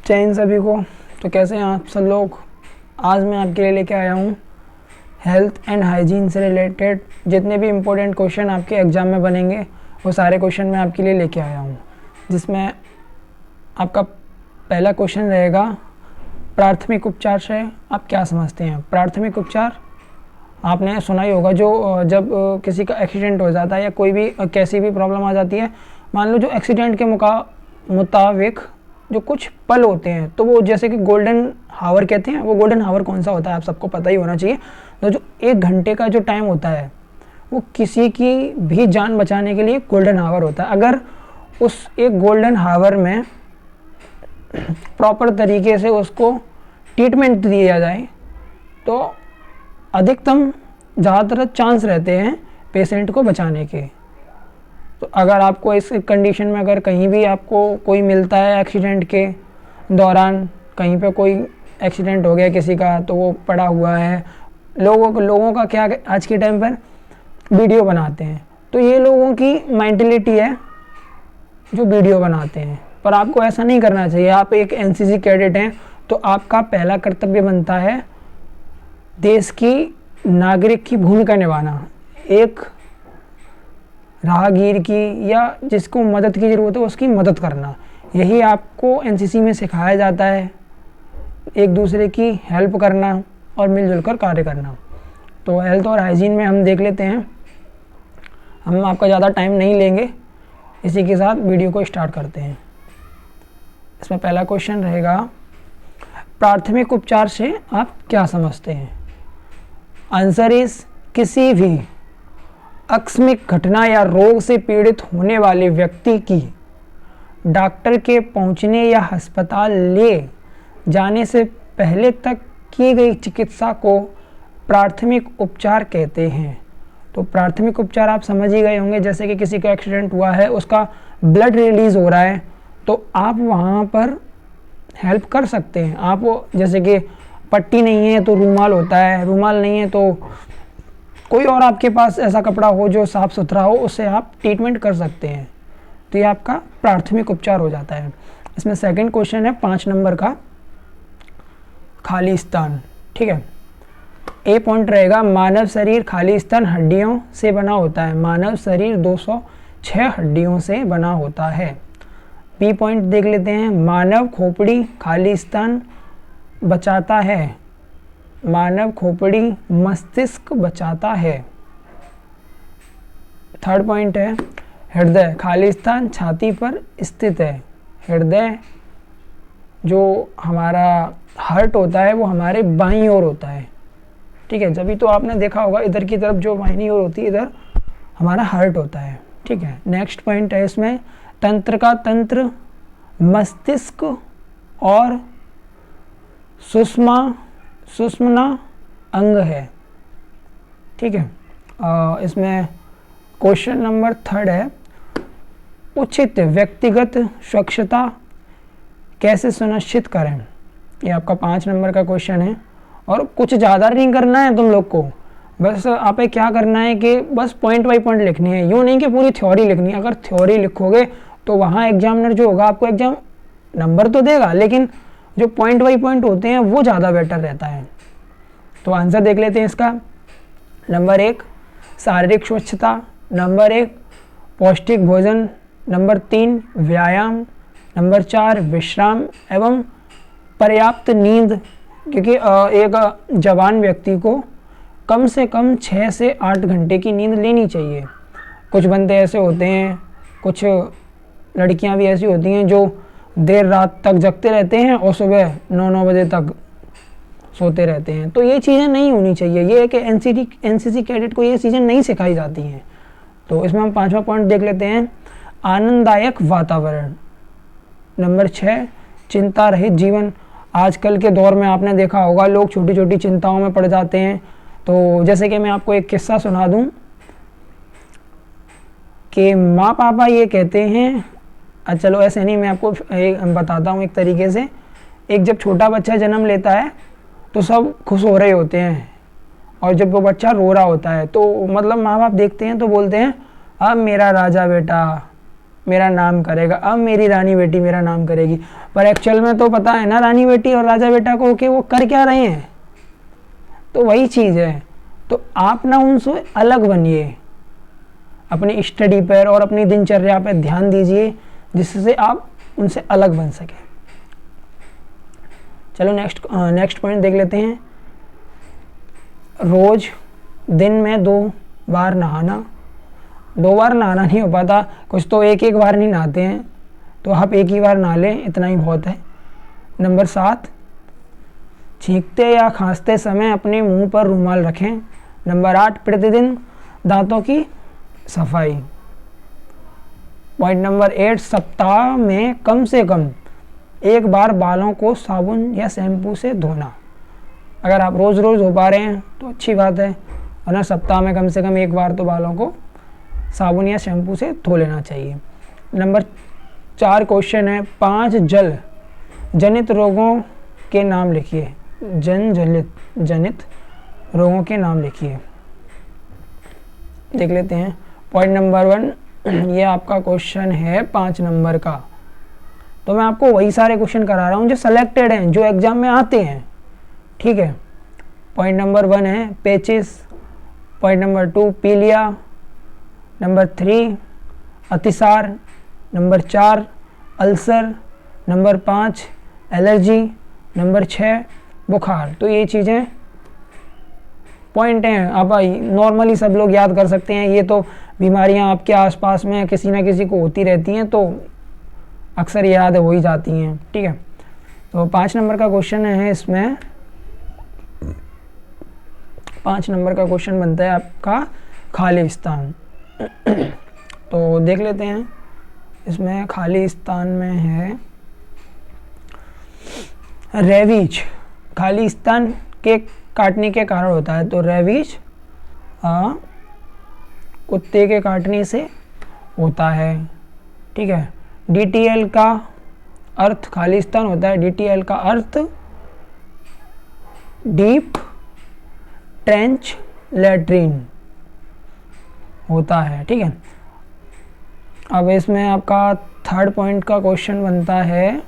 जय हिंद सभी को। तो कैसे हैं आप सब लोग। आज मैं आपके लिए लेके आया हूँ हेल्थ एंड हाइजीन से रिलेटेड जितने भी इम्पोर्टेंट क्वेश्चन आपके एग्ज़ाम में बनेंगे वो सारे क्वेश्चन मैं आपके लिए लेके आया हूँ। जिसमें आपका पहला क्वेश्चन रहेगा, प्राथमिक उपचार से आप क्या समझते हैं। प्राथमिक उपचार आपने सुना ही होगा, जो जब किसी का एक्सीडेंट हो जाता है या कोई भी कैसी भी प्रॉब्लम आ जाती है, मान लो जो एक्सीडेंट के मुताबिक जो कुछ पल होते हैं, तो वो जैसे कि गोल्डन हावर कहते हैं। वो गोल्डन हावर कौन सा होता है आप सबको पता ही होना चाहिए। तो जो 1 घंटे का जो टाइम होता है वो किसी की भी जान बचाने के लिए गोल्डन हावर होता है। अगर उस एक गोल्डन हावर में प्रॉपर तरीके से उसको ट्रीटमेंट दिया जाए तो अधिकतम ज़्यादातर चांस रहते हैं पेशेंट को बचाने के। तो अगर आपको इस कंडीशन में अगर कहीं भी आपको कोई मिलता है एक्सीडेंट के दौरान, कहीं पे कोई एक्सीडेंट हो गया किसी का, तो वो पड़ा हुआ है, लोगों का क्या आज के टाइम पर वीडियो बनाते हैं। तो ये लोगों की मेंटलिटी है जो वीडियो बनाते हैं, पर आपको ऐसा नहीं करना चाहिए। आप एक एनसीसी कैडेट हैं तो आपका पहला कर्तव्य बनता है देश की नागरिक की भूमिका निभाना। एक राहगीर की या जिसको मदद की ज़रूरत है उसकी मदद करना, यही आपको एनसीसी में सिखाया जाता है। एक दूसरे की हेल्प करना और मिलजुल कर कार्य करना। तो हेल्थ और हाइजीन में हम देख लेते हैं, हम आपका ज़्यादा टाइम नहीं लेंगे। इसी के साथ वीडियो को स्टार्ट करते हैं। इसमें पहला क्वेश्चन रहेगा, प्राथमिक उपचार से आप क्या समझते हैं। आंसर इज किसी भी आकस्मिक घटना या रोग से पीड़ित होने वाले व्यक्ति की डॉक्टर के पहुंचने या अस्पताल ले जाने से पहले तक की गई चिकित्सा को प्राथमिक उपचार कहते हैं। तो प्राथमिक उपचार आप समझ ही गए होंगे, जैसे कि किसी का एक्सीडेंट हुआ है, उसका ब्लड रिलीज हो रहा है, तो आप वहाँ पर हेल्प कर सकते हैं। आप जैसे कि पट्टी नहीं है तो रूमाल होता है, रूमाल नहीं है तो कोई और आपके पास ऐसा कपड़ा हो जो साफ़ सुथरा हो, उससे आप ट्रीटमेंट कर सकते हैं। तो ये आपका प्राथमिक उपचार हो जाता है। इसमें सेकंड क्वेश्चन है 5 नंबर का, खालिस्तान। ठीक है, ए पॉइंट रहेगा, मानव शरीर खालिस्तान हड्डियों से बना होता है। मानव शरीर 206 हड्डियों से बना होता है। बी पॉइंट देख लेते हैं, मानव खोपड़ी खालिस्तान बचाता है। मानव खोपड़ी मस्तिष्क बचाता है। थर्ड पॉइंट है, हृदय खालिस्तान छाती पर स्थित है। हृदय जो हमारा हार्ट होता है वो हमारे बाईं ओर होता है। ठीक है, जब भी तो आपने देखा होगा इधर की तरफ जो बाईं ओर होती है, इधर हमारा हार्ट होता है। ठीक है, नेक्स्ट पॉइंट है इसमें, तंत्र का तंत्र मस्तिष्क और सुषुम्ना अंग है। ठीक है, इसमें क्वेश्चन नंबर 3 है, उचित व्यक्तिगत स्वच्छता कैसे सुनिश्चित करें। ये आपका 5 नंबर का क्वेश्चन है। और कुछ ज़्यादा नहीं करना है तुम लोग को, बस आप क्या करना है कि बस पॉइंट बाई पॉइंट लिखनी है, यूँ नहीं कि पूरी थ्योरी लिखनी है। अगर थ्योरी लिखोगे तो वहाँ एग्जामिनर जो होगा आपको एग्जाम नंबर तो देगा, लेकिन जो पॉइंट बाई पॉइंट होते हैं वो ज़्यादा बेटर रहता है। तो आंसर देख लेते हैं इसका। नंबर 1 शारीरिक स्वच्छता, नंबर 1 पौष्टिक भोजन, नंबर 3 व्यायाम, नंबर 4 विश्राम एवं पर्याप्त नींद। क्योंकि एक जवान व्यक्ति को कम से कम 6 से 8 घंटे की नींद लेनी चाहिए। कुछ बंदे ऐसे होते हैं, कुछ लड़कियां भी ऐसी होती हैं जो देर रात तक जगते रहते हैं और सुबह 9 बजे तक सोते रहते हैं। तो ये चीज़ें नहीं होनी चाहिए। ये है कि एनसीसी कैडेट को ये चीज़ें नहीं सिखाई जाती हैं। तो इसमें हम 5वां पॉइंट देख लेते हैं, आनंददायक वातावरण। नंबर 6 चिंता रहित जीवन। आजकल के दौर में आपने देखा होगा लोग छोटी छोटी चिंताओं में पड़ जाते हैं। तो जैसे कि मैं आपको एक किस्सा सुना दूं कि माँ पापा ये कहते हैं, चलो ऐसे नहीं, मैं आपको बताता हूँ एक तरीके से। एक जब छोटा बच्चा जन्म लेता है तो सब खुश हो रहे होते हैं, और जब वो बच्चा रो रहा होता है तो मतलब माँ बाप देखते हैं तो बोलते हैं अब मेरा राजा बेटा मेरा नाम करेगा, अब मेरी रानी बेटी मेरा नाम करेगी। पर एक्चुअल में तो पता है ना रानी बेटी और राजा बेटा को कि वो कर क्या रहे हैं, तो वही चीज़ है। तो आप ना उनसे अलग बनिए, अपनी स्टडी पर और अपनी दिनचर्या पर ध्यान दीजिए, जिससे आप उनसे अलग बन सके। चलो नेक्स्ट पॉइंट देख लेते हैं। रोज दिन में 2 बार नहाना। 2 बार नहाना नहीं हो पाता, कुछ तो एक बार नहीं नहाते हैं, तो आप एक ही बार नहा लें, इतना ही बहुत है। नंबर 7, छींकते या खांसते समय अपने मुंह पर रुमाल रखें। नंबर 8, प्रतिदिन दांतों की सफाई। पॉइंट नंबर 8, सप्ताह में कम से कम 1 बार बालों को साबुन या शैम्पू से धोना। अगर आप रोज़ रोज़ हो पा रहे हैं तो अच्छी बात है, वरना सप्ताह में कम से कम 1 बार तो बालों को साबुन या शैम्पू से धो लेना चाहिए। नंबर 4 क्वेश्चन है, 5 जल जनित रोगों के नाम लिखिए। जनित रोगों के नाम लिखिए। देख लेते हैं। पॉइंट नंबर 1, ये आपका क्वेश्चन है 5 नंबर का। तो मैं आपको वही सारे क्वेश्चन करा रहा हूँ जो सिलेक्टेड हैं, जो एग्जाम में आते हैं, ठीक है। पॉइंट नंबर 1 है पेचिस। पॉइंट नंबर 2 पीलिया। नंबर 3 अतिसार। Number 4 ulcer. Number 5 allergy. Number 6 बुखार। तो ये चीज़ें पॉइंट हैं, आप नॉर्मली सब लोग याद कर सकते हैं। ये तो बीमारियां आपके आसपास में किसी ना किसी को होती रहती हैं, तो अक्सर याद हो ही जाती हैं, ठीक है। तो 5 नंबर का क्वेश्चन है, इसमें 5 नंबर का क्वेश्चन बनता है आपका खाली स्थान। तो देख लेते हैं। इसमें खाली स्थान में है रेबीज। खाली स्थान के काटने के कारण होता है, तो रेबीज कुत्ते के काटने से होता है, ठीक है। DTL का अर्थ खाली स्थान होता है। DTL का अर्थ डीप ट्रेंच लैट्रीन होता है, ठीक है। अब इसमें आपका 3rd पॉइंट का क्वेश्चन बनता है,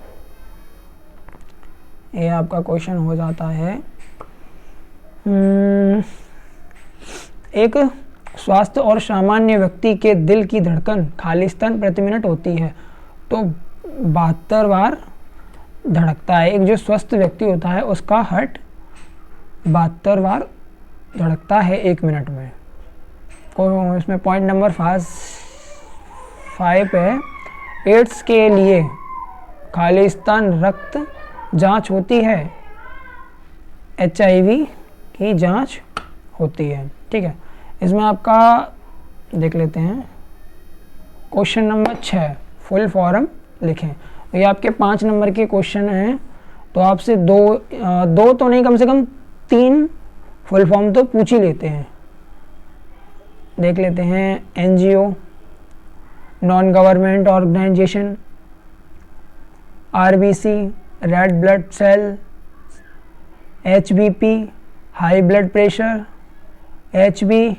ये आपका क्वेश्चन हो जाता है, एक स्वस्थ और सामान्य व्यक्ति के दिल की धड़कन खालिस्तान प्रति मिनट होती है, तो 72 बार धड़कता है। एक जो स्वस्थ व्यक्ति होता है उसका हार्ट 72 बार धड़कता है 1 मिनट में। और इसमें पॉइंट नंबर 5 है, एड्स के लिए खालिस्तान रक्त जांच होती है, HIV की जांच होती है, ठीक है। इसमें आपका देख लेते हैं क्वेश्चन नंबर 6, फुल फॉर्म लिखें। ये आपके 5 नंबर के क्वेश्चन हैं, तो आपसे दो तो नहीं, कम से कम 3 फुल फॉर्म तो पूछ ही लेते हैं। देख लेते हैं। NGO, non government organisation, RBC, red blood cell, HBP, high blood pressure, HB,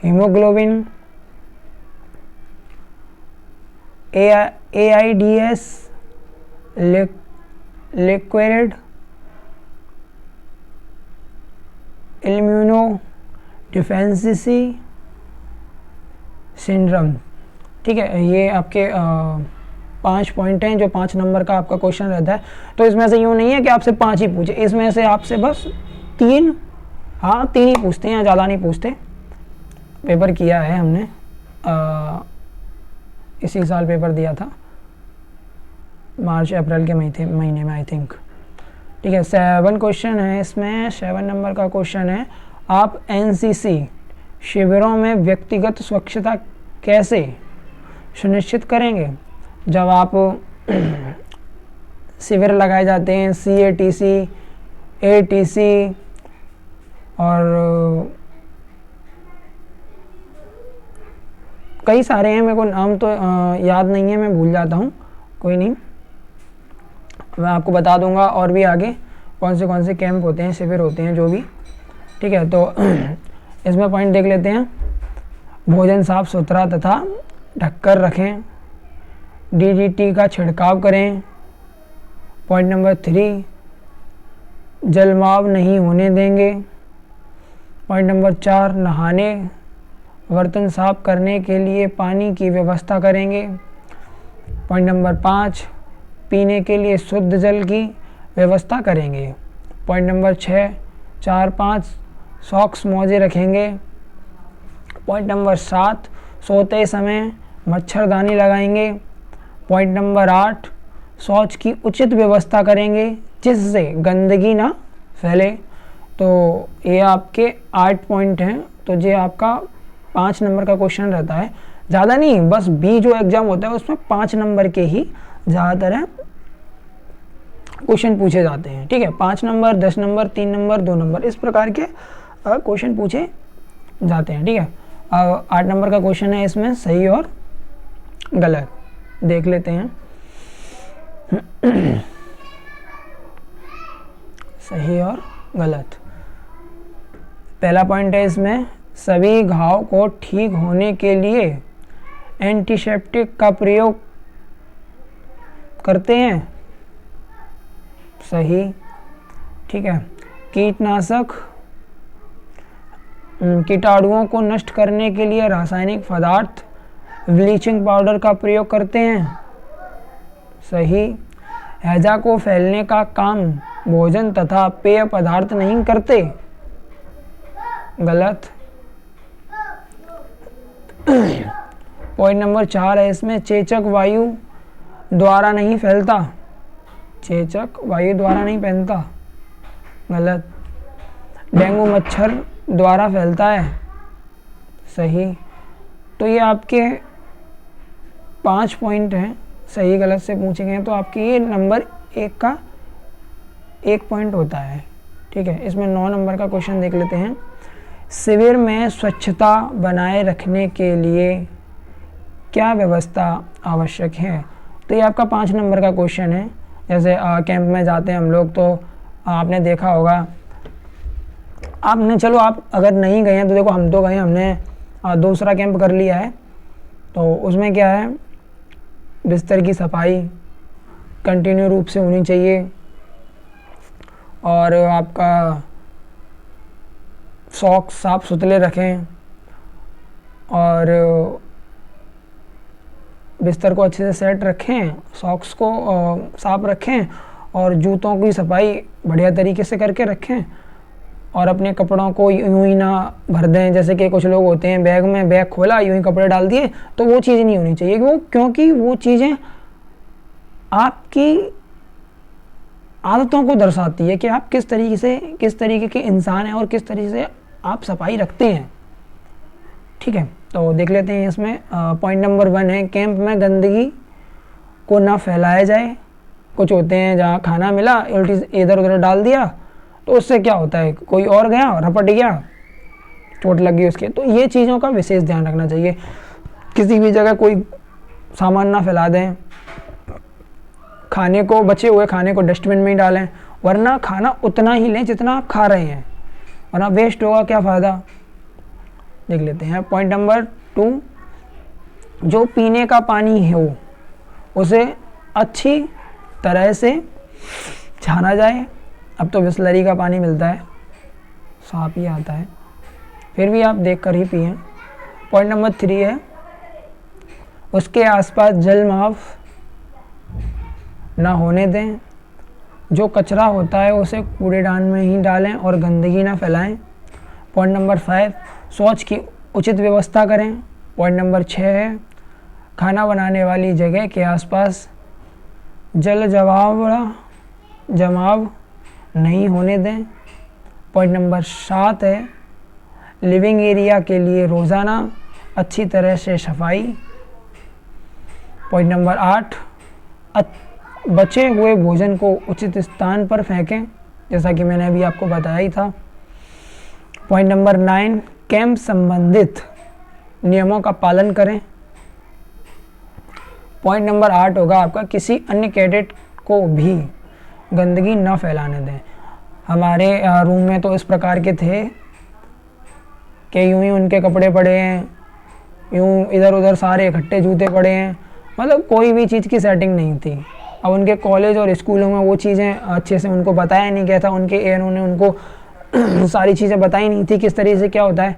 haemoglobin, AIDS, liquid immunodeficiency syndrome, ठीक है। ये आपके 5 पॉइंट हैं जो 5 नंबर का आपका क्वेश्चन रहता है। तो इसमें से यूँ नहीं है कि आपसे 5 ही पूछे, इसमें से आपसे बस 3 ही पूछते हैं, ज़्यादा नहीं पूछते। पेपर किया है हमने, इसी साल पेपर दिया था, मार्च अप्रैल के महीने में आई थिंक, ठीक है। 7 क्वेश्चन है इसमें। 7 नंबर का क्वेश्चन है, आप NCC शिविरों में व्यक्तिगत स्वच्छता कैसे सुनिश्चित करेंगे? जब आप शिविर लगाए जाते हैं, CATC, ATC और कई सारे हैं, मेरे को नाम तो याद नहीं है, मैं भूल जाता हूँ, कोई नहीं, मैं आपको बता दूंगा और भी आगे कौन से कैंप होते हैं, शिविर होते हैं, जो भी, ठीक है। तो इसमें पॉइंट देख लेते हैं। भोजन साफ सुथरा तथा ढककर रखें। DDT का छिड़काव करें। पॉइंट नंबर 3, जलमाव नहीं होने देंगे। पॉइंट नंबर 4, नहाने बर्तन साफ करने के लिए पानी की व्यवस्था करेंगे। पॉइंट नंबर 5, पीने के लिए शुद्ध जल की व्यवस्था करेंगे। पॉइंट नंबर 6, 4-5 सॉक्स मोजे रखेंगे। पॉइंट नंबर 7, सोते समय मच्छरदानी लगाएंगे। पॉइंट नंबर 8, शौच की उचित व्यवस्था करेंगे जिससे गंदगी ना फैले। तो ये आपके 8 पॉइंट हैं। तो ये आपका 5 नंबर का क्वेश्चन रहता है, ज़्यादा नहीं, बस बी जो एग्जाम होता है उसमें 5 नंबर के ही ज़्यादातर क्वेश्चन पूछे जाते हैं। ठीक है, 5 नंबर, 10 नंबर, 3 नंबर, 2 नंबर, इस प्रकार के क्वेश्चन पूछे जाते हैं। ठीक है, 8 नंबर का क्वेश्चन है, इसमें सही और गलत देख लेते हैं। सही और गलत। पहला पॉइंट है इसमें, सभी घाव को ठीक होने के लिए एंटीसेप्टिक का प्रयोग करते हैं। सही। ठीक है, कीटनाशक कीटाणुओं को नष्ट करने के लिए रासायनिक पदार्थ ब्लीचिंग पाउडर का प्रयोग करते हैं। सही। हैजा को फैलने का काम भोजन तथा पेय पदार्थ नहीं करते। गलत। पॉइंट नंबर 4 है इसमें, चेचक वायु द्वारा नहीं फैलता। चेचक वायु द्वारा नहीं फैलता। गलत। डेंगू मच्छर द्वारा फैलता है। सही। तो ये आपके 5 पॉइंट हैं, सही गलत से पूछे गए हैं। तो आपके ये नंबर 1 का 1 पॉइंट होता है। ठीक है, इसमें 9 नंबर का क्वेश्चन देख लेते हैं। शिविर में स्वच्छता बनाए रखने के लिए क्या व्यवस्था आवश्यक है। तो ये आपका 5 नंबर का क्वेश्चन है। जैसे कैंप में जाते हैं हम लोग, तो आपने देखा होगा, आपने, चलो आप अगर नहीं गए हैं तो देखो, हम तो गए, हमने दूसरा कैंप कर लिया है। तो उसमें क्या है, बिस्तर की सफाई कंटिन्यू रूप से होनी चाहिए, और आपका सॉक्स साफ सुथरे रखें, और बिस्तर को अच्छे से सेट रखें, सॉक्स को साफ रखें, और जूतों की सफाई बढ़िया तरीके से करके रखें, और अपने कपड़ों को यूं ही ना भर दें। जैसे कि कुछ लोग होते हैं, बैग में बैग खोला, यूं ही कपड़े डाल दिए, तो वो चीज़ नहीं होनी चाहिए। क्योंकि वो चीज़ें आपकी आदतों को दर्शाती है कि आप किस तरीके के इंसान हैं और किस तरीके से आप सफाई रखते हैं। ठीक है, तो देख लेते हैं इसमें। पॉइंट नंबर 1 है, कैंप में गंदगी को ना फैलाया जाए। कुछ होते हैं जहाँ खाना मिला, उल्टी इधर उधर डाल दिया, तो उससे क्या होता है, कोई और गया, रपट गया, चोट लग गई उसके। तो ये चीज़ों का विशेष ध्यान रखना चाहिए। किसी भी जगह कोई सामान ना फैला दें। खाने को, बचे हुए खाने को डस्टबिन में ही डालें, वरना खाना उतना ही लें जितना आप खा रहे हैं, वरना वेस्ट होगा, क्या फ़ायदा। देख लेते हैं पॉइंट नंबर 2, जो पीने का पानी हो उसे अच्छी तरह से छाना जाए। अब तो बिसलरी का पानी मिलता है, साफ ही आता है, फिर भी आप देख कर ही पिएं। पॉइंट नंबर 3 है, उसके आसपास जलमाव ना होने दें। जो कचरा होता है उसे कूड़ेदान में ही डालें और गंदगी ना फैलाएं। पॉइंट नंबर 5, शौच की उचित व्यवस्था करें। पॉइंट नंबर 6 है, खाना बनाने वाली जगह के आसपास जल जमाव नहीं होने दें। पॉइंट नंबर 7 है, लिविंग एरिया के लिए रोज़ाना अच्छी तरह से सफाई। पॉइंट नंबर 8, बचे हुए भोजन को उचित स्थान पर फेंकें, जैसा कि मैंने अभी आपको बताया ही था। पॉइंट नंबर 9, कैंप संबंधित नियमों का पालन करें। पॉइंट नंबर 8 होगा आपका, किसी अन्य कैडेट को भी गंदगी न फैलाने दें। हमारे रूम में तो इस प्रकार के थे कि यूं ही उनके कपड़े पड़े हैं, यूं इधर उधर सारे इकट्ठे जूते पड़े हैं, मतलब कोई भी चीज़ की सेटिंग नहीं थी। अब उनके कॉलेज और स्कूलों में वो चीज़ें अच्छे से उनको बताया नहीं गया था, उनके एएनओ ने उनको सारी चीज़ें बताई नहीं थी किस तरीके से क्या होता है।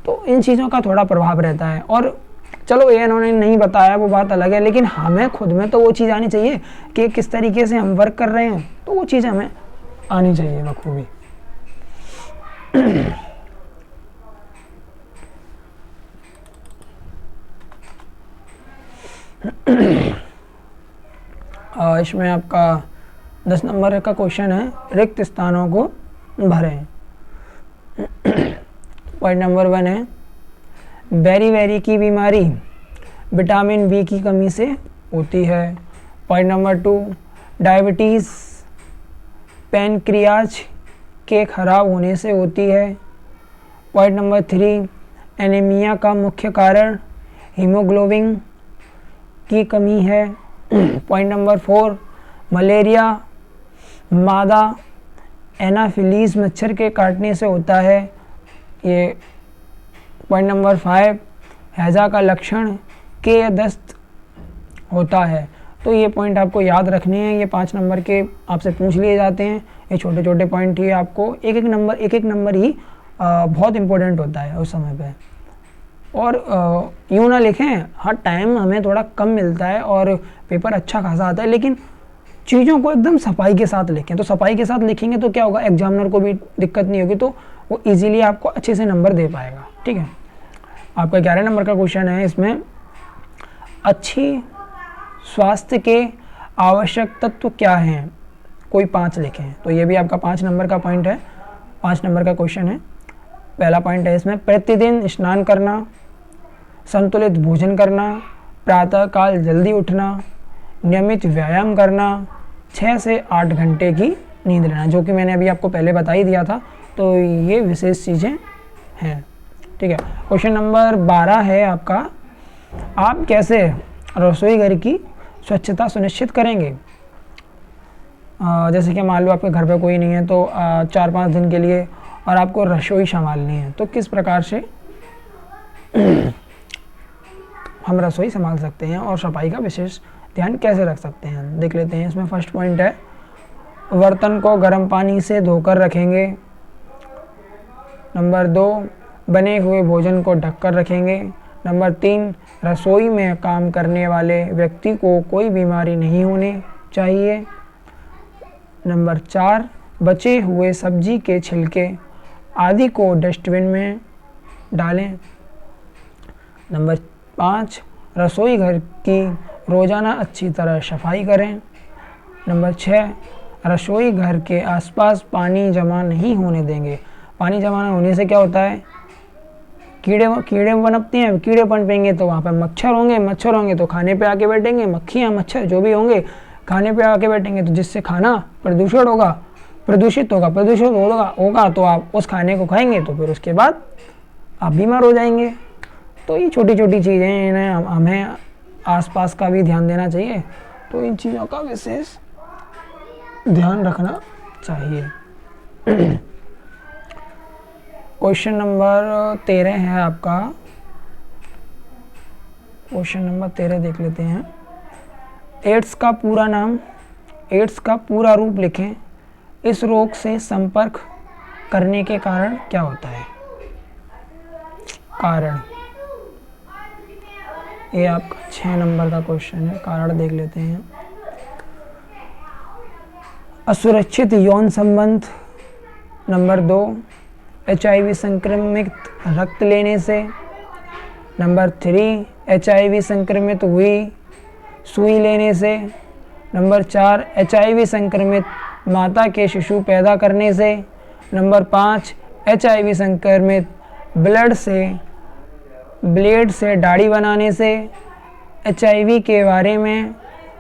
तो इन चीज़ों का थोड़ा प्रभाव रहता है। और चलो एएनओ ने नहीं बताया वो बात अलग है, लेकिन हमें खुद में तो वो चीज़ आनी चाहिए कि किस तरीके से हम वर्क कर रहे हैं, तो वो चीज़ हमें आनी चाहिए बखूबी। इसमें आपका 10 नंबर का क्वेश्चन है, रिक्त स्थानों को भरें। पॉइंट नंबर 1 है, बेरी बेरी की बीमारी विटामिन बी की कमी से होती है। पॉइंट नंबर 2, डायबिटीज़ पैनक्रियाज के खराब होने से होती है। पॉइंट नंबर 3, एनीमिया का मुख्य कारण हीमोग्लोबिन की कमी है। पॉइंट नंबर 4, मलेरिया मादा एनाफिलीज मच्छर के काटने से होता है। ये पॉइंट नंबर 5, हैजा का लक्षण के दस्त होता है। तो ये पॉइंट आपको याद रखने हैं, ये 5 नंबर के आपसे पूछ लिए जाते हैं। ये छोटे छोटे पॉइंट ही आपको एक एक नंबर ही बहुत इंपॉर्टेंट होता है उस समय पे। और यूँ ना लिखें, हर टाइम हमें थोड़ा कम मिलता है और पेपर अच्छा खासा आता है, लेकिन चीज़ों को एकदम सफाई के साथ लिखें। तो सफाई के साथ लिखेंगे तो क्या होगा, एग्जामिनर को भी दिक्कत नहीं होगी, तो वो इजीली आपको अच्छे से नंबर दे पाएगा। ठीक है, आपका 11 नंबर का क्वेश्चन है, इसमें अच्छी स्वास्थ्य के आवश्यक तत्व क्या हैं, कोई 5 लिखें। तो ये भी आपका 5 नंबर का पॉइंट है, 5 नंबर का क्वेश्चन है। पहला पॉइंट है इसमें, प्रतिदिन स्नान करना, संतुलित भोजन करना, प्रातःकाल जल्दी उठना, नियमित व्यायाम करना, 6 से 8 घंटे की नींद लेना, जो कि मैंने अभी आपको पहले बता ही दिया था। तो ये विशेष चीज़ें हैं। ठीक है, क्वेश्चन नंबर 12 है आपका, आप कैसे रसोई घर की स्वच्छता सुनिश्चित करेंगे। जैसे कि मान लो आपके घर पे कोई नहीं है, तो 4-5 दिन के लिए और आपको रसोई संभालनी है, तो किस प्रकार से हम रसोई संभाल सकते हैं और सफाई का विशेष ध्यान कैसे रख सकते हैं, देख लेते हैं। इसमें फर्स्ट पॉइंट है, बर्तन को गर्म पानी से धोकर रखेंगे। नंबर 2, बने हुए भोजन को ढककर रखेंगे। नंबर 3, रसोई में काम करने वाले व्यक्ति को कोई बीमारी नहीं होनी चाहिए। नंबर 4, बचे हुए सब्जी के छिलके आदि को डस्टबिन में डालें। नंबर 5, रसोई घर की रोज़ाना अच्छी तरह सफाई करें। नंबर 6, रसोई घर के आसपास पानी जमा नहीं होने देंगे। पानी जमा होने से क्या होता है, कीड़े पनपते हैं, कीड़े पनपेंगे तो वहाँ पर मच्छर होंगे तो खाने पे आके बैठेंगे, मक्खियाँ मच्छर जो भी होंगे खाने पे आके बैठेंगे, तो जिससे खाना प्रदूषित होगा तो आप उस खाने को खाएंगे तो फिर उसके बाद आप बीमार हो जाएंगे। तो ये छोटी छोटी चीज़ें, इन्हें हमें आसपास का भी ध्यान देना चाहिए, तो इन चीज़ों का विशेष ध्यान रखना चाहिए। क्वेश्चन नंबर 13 है आपका, क्वेश्चन नंबर 13 देख लेते हैं। एड्स का पूरा रूप लिखें। इस रोग से संपर्क करने के कारण क्या होता है। कारण, ये आपका 6 नंबर का क्वेश्चन है, कारण देख लेते हैं। असुरक्षित यौन संबंध। नंबर 2, HIV संक्रमित रक्त लेने से। नंबर 3, HIV संक्रमित हुई सुई लेने से। नंबर 4, HIV संक्रमित माता के शिशु पैदा करने से। नंबर 5, HIV संक्रमित ब्लेड से दाढ़ी बनाने से। HIV के बारे में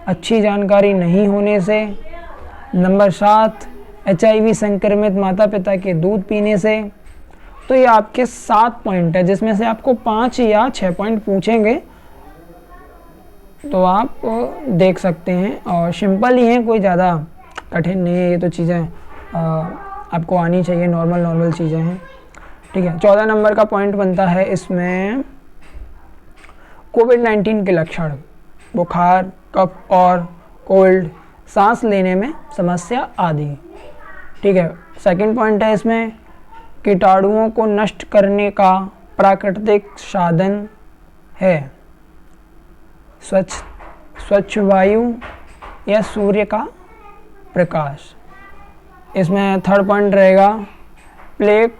अच्छी जानकारी नहीं होने से। नंबर 7, HIV संक्रमित माता पिता के दूध पीने से। तो ये आपके 7 पॉइंट है, जिसमें से आपको 5 या 6 पॉइंट पूछेंगे, तो आप देख सकते हैं। और सिंपल ही हैं, कोई ज़्यादा कठिन नहीं है, ये तो चीज़ें आपको आनी चाहिए, नॉर्मल चीज़ें हैं। ठीक है, 14 नंबर का पॉइंट बनता है इसमें, कोविड-19 के लक्षण। बुखार, कफ और कोल्ड, सांस लेने में समस्या आदि। ठीक है। सेकंड पॉइंट है इसमें, कीटाणुओं को नष्ट करने का प्राकृतिक साधन है स्वच्छ वायु या सूर्य का प्रकाश। इसमें थर्ड पॉइंट रहेगा, प्लेग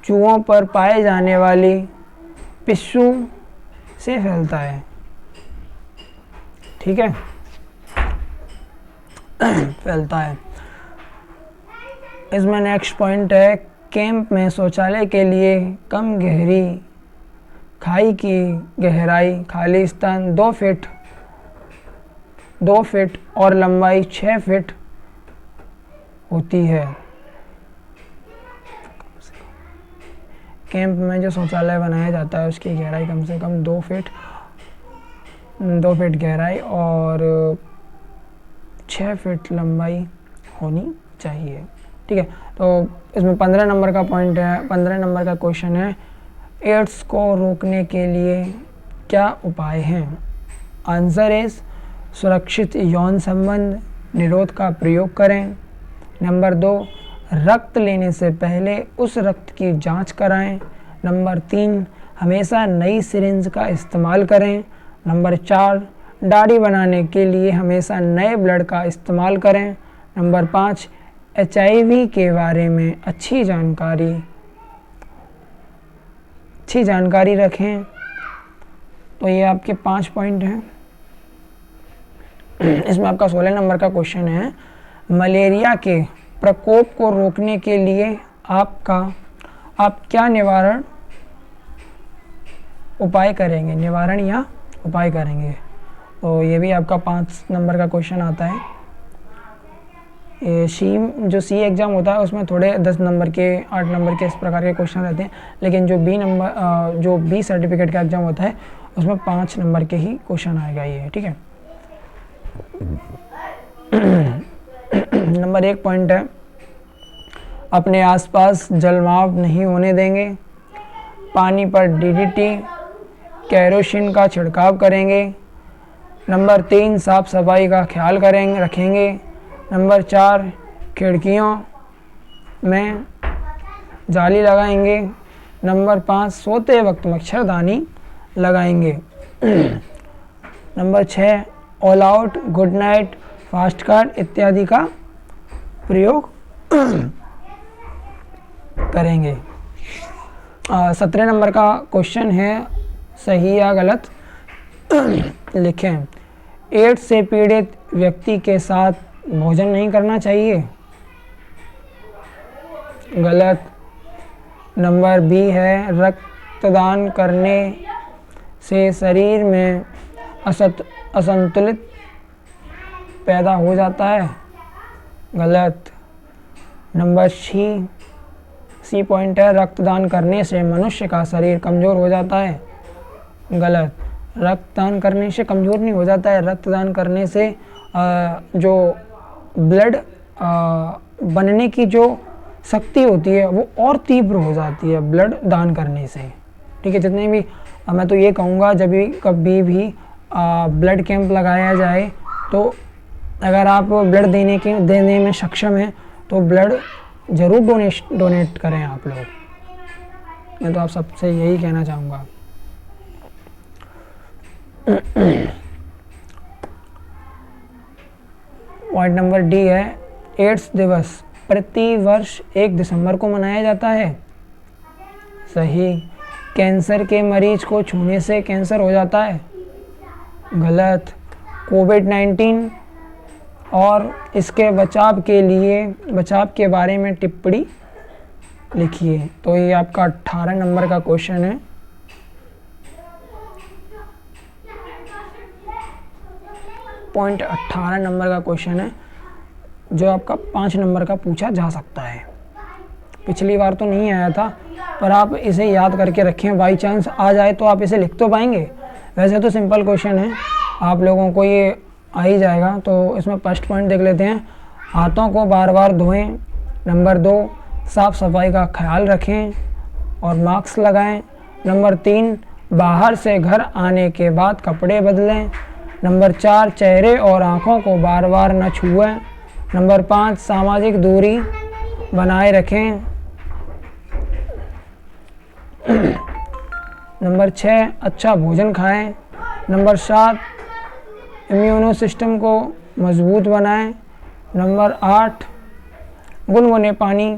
चूहों पर पाए जाने वाली पिस्सू से फैलता है। ठीक है, फैलता है। इसमें नेक्स्ट पॉइंट है, कैंप में शौचालय के लिए कम गहरी खाई की गहराई, खाली स्थान 2 फीट और लंबाई 6 फीट होती है। कैंप में जो शौचालय बनाया जाता है उसकी गहराई कम से कम 2 फीट गहराई और 6 फीट लंबाई होनी चाहिए। ठीक है, तो इसमें 15 नंबर का पॉइंट है, 15 नंबर का क्वेश्चन है, एड्स को रोकने के लिए क्या उपाय हैं? आंसर इज सुरक्षित यौन संबंध निरोध का प्रयोग करें। नंबर 2, रक्त लेने से पहले उस रक्त की जांच कराएं। नंबर 3, हमेशा नई सिरिंज का इस्तेमाल करें। नंबर 4, दाढ़ी बनाने के लिए हमेशा नए ब्लड का इस्तेमाल करें। नंबर 5, HIV के बारे में अच्छी जानकारी रखें। तो ये आपके 5 पॉइंट हैं। इसमें आपका 16 नंबर का क्वेश्चन है, मलेरिया के प्रकोप को रोकने के लिए आप क्या निवारण उपाय करेंगे? निवारण या उपाय करेंगे। तो ये भी आपका 5 नंबर का क्वेश्चन आता है। ये सी एग्ज़ाम होता है उसमें थोड़े 10 नंबर के 8 नंबर के इस प्रकार के क्वेश्चन रहते हैं, लेकिन जो बी सर्टिफिकेट का एग्ज़ाम होता है उसमें 5 नंबर के ही क्वेश्चन आएगा ये। ठीक है। नंबर 1 पॉइंट है, अपने आसपास जलमाव नहीं होने देंगे। पानी पर DDT केरोसिन का छिड़काव करेंगे। नंबर 3, साफ सफाई का ख्याल रखेंगे। नंबर 4, खिड़कियों में जाली लगाएंगे। नंबर 5, सोते वक्त मच्छरदानी लगाएंगे। Number 6, all out, good night, fast card इत्यादि का प्रयोग करेंगे। 17 नंबर का क्वेश्चन है, सही या गलत लिखें। एड्स से पीड़ित व्यक्ति के साथ भोजन नहीं करना चाहिए। गलत। नंबर बी है, रक्तदान करने से शरीर में असंतुलित पैदा हो जाता है। गलत। नंबर सी पॉइंट है, रक्तदान करने से मनुष्य का शरीर कमज़ोर हो जाता है। गलत। रक्तदान करने से कमज़ोर नहीं हो जाता है, रक्तदान करने से जो ब्लड बनने की जो शक्ति होती है वो और तीव्र हो जाती है ब्लड दान करने से। ठीक है, जितने भी मैं तो ये कहूँगा, जब भी कभी भी ब्लड कैंप लगाया जाए तो अगर आप ब्लड देने में सक्षम हैं तो ब्लड ज़रूर डोनेट करें आप लोग। मैं तो आप सबसे यही कहना चाहूँगा। पॉइंट नंबर डी है, एड्स दिवस प्रति वर्ष 1 दिसंबर को मनाया जाता है। सही। कैंसर के मरीज को छूने से कैंसर हो जाता है। गलत। कोविड-19 और इसके बचाव के बारे में टिप्पणी लिखिए। तो ये आपका 18 नंबर का क्वेश्चन है। पॉइंट 18 नंबर का क्वेश्चन है जो आपका 5 नंबर का पूछा जा सकता है। पिछली बार तो नहीं आया था, पर आप इसे याद करके रखें, बाई चांस आ जाए तो आप इसे लिख तो पाएंगे। वैसे तो सिंपल क्वेश्चन है, आप लोगों को ये आ ही जाएगा। तो इसमें फर्स्ट पॉइंट देख लेते हैं, हाथों को बार बार धोएं। नंबर 2, साफ सफाई का ख्याल रखें और मास्क लगाएं। नंबर 3, बाहर से घर आने के बाद कपड़े बदलें। नंबर 4, चेहरे और आँखों को बार बार न छुएं। नंबर 5, सामाजिक दूरी बनाए रखें। नंबर 6, अच्छा भोजन खाएं। नंबर 7, इम्यूनो सिस्टम को मजबूत बनाएं। नंबर 8, गुनगुने पानी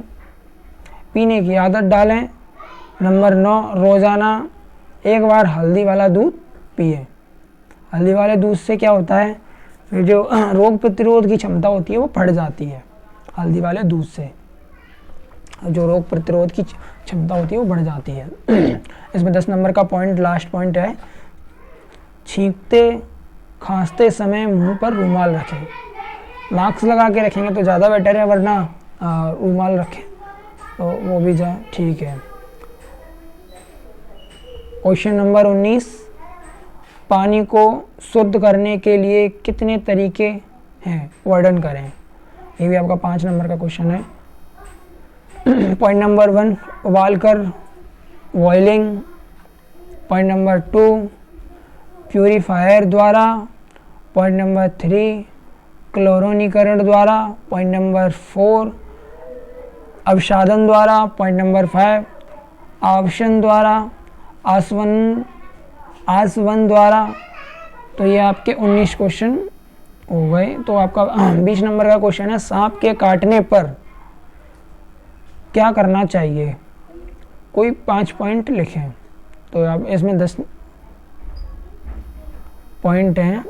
पीने की आदत डालें। नंबर 9, रोज़ाना एक बार हल्दी वाला दूध पिए। हल्दी वाले दूध से क्या होता है, फिर जो रोग प्रतिरोध की क्षमता होती है वो बढ़ जाती है। हल्दी वाले दूध से जो रोग प्रतिरोध की क्षमता होती है वो बढ़ जाती है। इसमें 10 नंबर का पॉइंट, लास्ट पॉइंट है, छींकते खांसते समय मुंह पर रुमाल रखें। मास्क लगा के रखेंगे तो ज़्यादा बेटर है, वरना रुमाल रखें तो वो भी ठीक है। क्वेश्चन नंबर 19, पानी को शुद्ध करने के लिए कितने तरीके हैं, वर्णन करें। ये भी आपका 5 नंबर का क्वेश्चन है। पॉइंट नंबर 1, उबालकर, बॉइलिंग। पॉइंट नंबर 2, प्यूरीफायर द्वारा। पॉइंट नंबर 3, क्लोरीनीकरण द्वारा। पॉइंट नंबर 4, अवसादन द्वारा। पॉइंट नंबर 5, आवासन द्वारा, आसवन द्वारा। तो ये आपके 19 क्वेश्चन हो गए। तो आपका 20 नंबर का क्वेश्चन है, सांप के काटने पर क्या करना चाहिए, कोई 5 पॉइंट लिखें। तो आप इसमें 10 पॉइंट हैं।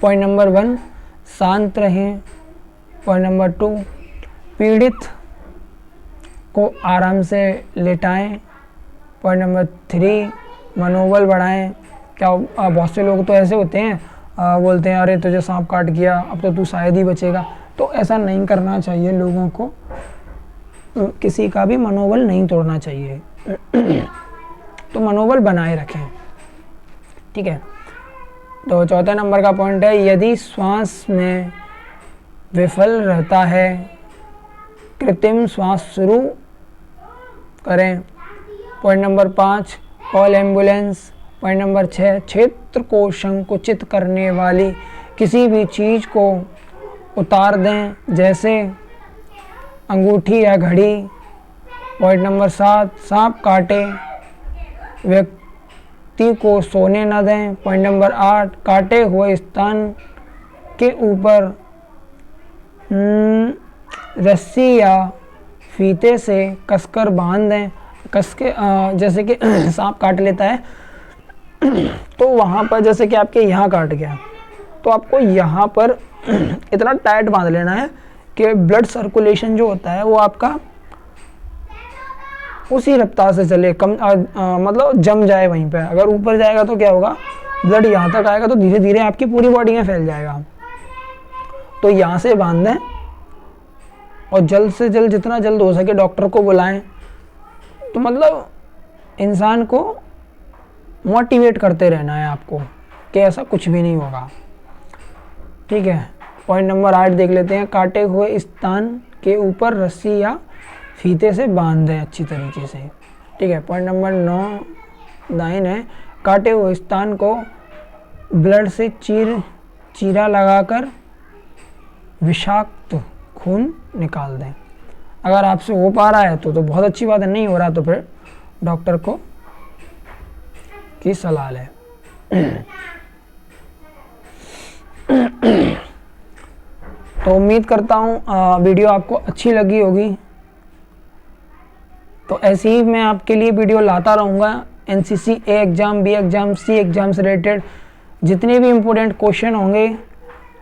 पॉइंट नंबर 1, शांत रहें। पॉइंट नंबर 2, पीड़ित को आराम से लेटाएं। पॉइंट नंबर 3, मनोबल बढ़ाएं। क्या बहुत से लोग तो ऐसे होते हैं, बोलते हैं अरे तुझे सांप काट गया, अब तो तू शायद ही बचेगा। तो ऐसा नहीं करना चाहिए, लोगों को किसी का भी मनोबल नहीं तोड़ना चाहिए। तो मनोबल बनाए रखें, ठीक है। तो चौथा नंबर का पॉइंट है, यदि श्वास में विफल रहता है, कृत्रिम श्वास शुरू करें। Point number 5, call ambulance. Point number 6, क्षेत्र को संकुचित करने वाली किसी भी चीज़ को उतार दें, जैसे अंगूठी या घड़ी। पॉइंट नंबर 7, सांप काटे व्यक्ति को सोने न दें। पॉइंट नंबर 8, काटे हुए स्थान के ऊपर रस्सी या फीते से कसकर बांध दें। कस के जैसे कि सांप काट लेता है तो वहाँ पर जैसे कि आपके यहाँ काट गया तो आपको यहाँ पर इतना टाइट बांध लेना है कि ब्लड सर्कुलेशन जो होता है वो आपका उसी रफ्तार से चले, मतलब जम जाए वहीं पे। अगर ऊपर जाएगा तो क्या होगा, ब्लड यहाँ तक आएगा तो धीरे धीरे आपकी पूरी बॉडी में फैल जाएगा। तो यहाँ से बांध दें और जल्द से जल्द, जितना जल्द हो सके डॉक्टर को बुलाएं। तो मतलब इंसान को मोटिवेट करते रहना है आपको कि ऐसा कुछ भी नहीं होगा, ठीक है। पॉइंट नंबर 8 देख लेते हैं, काटे हुए स्थान के ऊपर रस्सी या फीते से बांध दें अच्छी तरीके से, ठीक है। पॉइंट नंबर 9 है, काटे हुए स्थान को ब्लड से चीरा लगाकर विषाक्त खून निकाल दें। अगर आपसे हो पा रहा है तो बहुत अच्छी बात है, नहीं हो रहा तो फिर डॉक्टर को की सलाह लें। तो उम्मीद करता हूँ वीडियो आपको अच्छी लगी होगी। तो ऐसे ही मैं आपके लिए वीडियो लाता रहूँगा। NCC A exam, B exam, C exam से रिलेटेड जितने भी इम्पोर्टेंट क्वेश्चन होंगे,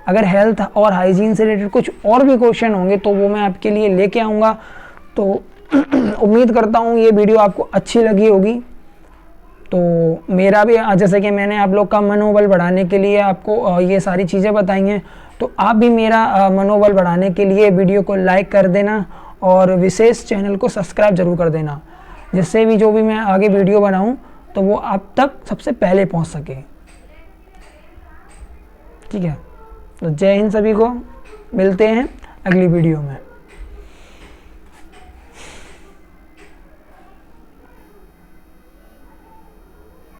अगर हेल्थ और हाइजीन से रिलेटेड कुछ और भी क्वेश्चन होंगे तो वो मैं आपके लिए लेके आऊँगा। तो उम्मीद करता हूँ ये वीडियो आपको अच्छी लगी होगी। तो मेरा भी, जैसे कि मैंने आप लोग का मनोबल बढ़ाने के लिए आपको ये सारी चीज़ें बताई हैं, तो आप भी मेरा मनोबल बढ़ाने के लिए वीडियो को लाइक कर देना और विशेष चैनल को सब्सक्राइब जरूर कर देना, जिससे भी जो भी मैं आगे वीडियो बनाऊं तो वो आप तक सबसे पहले पहुंच सके, ठीक है। तो जय हिंद सभी को, मिलते हैं अगली वीडियो में।